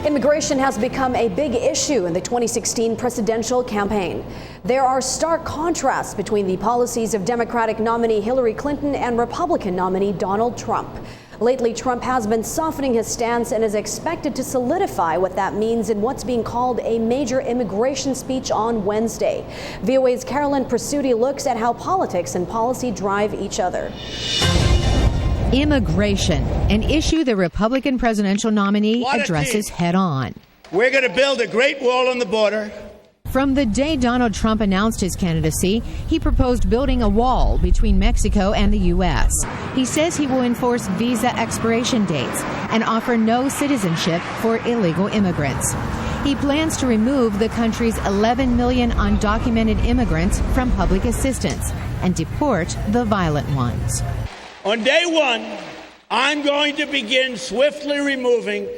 Immigration has become a big issue in the 2016 presidential campaign. There are stark contrasts between the policies of Democratic nominee Hillary Clinton and Republican nominee Donald Trump. Lately, Trump has been softening his stance and is expected to solidify what that means in what's being called a major immigration speech on Wednesday. VOA's Carolyn Presutti looks at how politics and policy drive each other. Immigration, an issue the Republican presidential nominee addresses head on. We're going to build a great wall on the border. From the day Donald Trump announced his candidacy, he proposed building a wall between Mexico and the U.S. He says he will enforce visa expiration dates and offer no citizenship for illegal immigrants. He plans to remove the country's 11 million undocumented immigrants from public assistance and deport the violent ones. On day one, I'm going to begin swiftly removing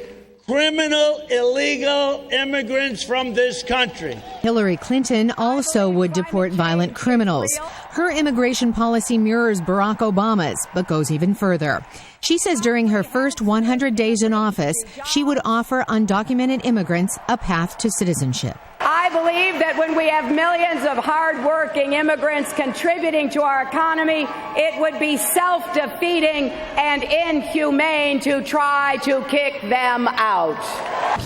criminal, illegal immigrants from this country. Hillary Clinton also would deport violent criminals. Her immigration policy mirrors Barack Obama's, but goes even further. She says during her first 100 days in office, she would offer undocumented immigrants a path to citizenship. I believe that when we have millions of hardworking immigrants contributing to our economy, it would be self-defeating and inhumane to try to kick them out.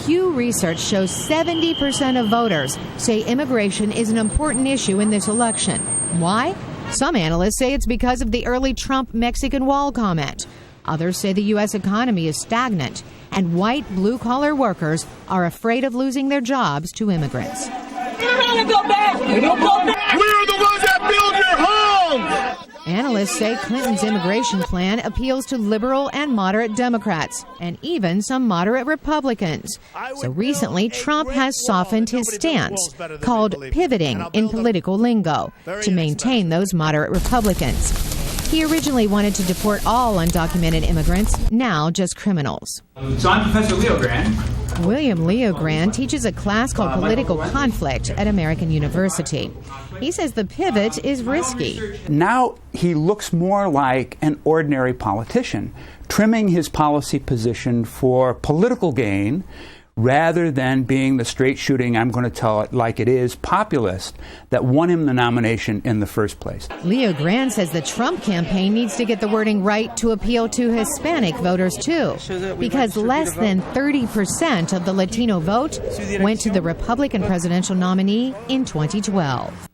Pew Research shows 70% of voters say immigration is an important issue in this election. Why? Some analysts say it's because of the early Trump Mexican wall comment. Others say the U.S. economy is stagnant, and white blue-collar workers are afraid of losing their jobs to immigrants. We're the ones that build your homes! Analysts say Clinton's immigration plan appeals to liberal and moderate Democrats, and even some moderate Republicans. So recently, Trump has softened his stance, called pivoting in political lingo, to maintain those moderate Republicans. He originally wanted to deport all undocumented immigrants, now just criminals. So I'm Professor Leo Grand. William Leo Grand teaches a class called Political Conflict at American University. He says the pivot is risky. Now he looks more like an ordinary politician, trimming his policy position for political gain rather than being the straight-shooting, I'm going to tell it like it is, populist that won him the nomination in the first place. Leo Grand says the Trump campaign needs to get the wording right to appeal to Hispanic voters, too, because less than 30% of the Latino vote went to the Republican presidential nominee in 2012.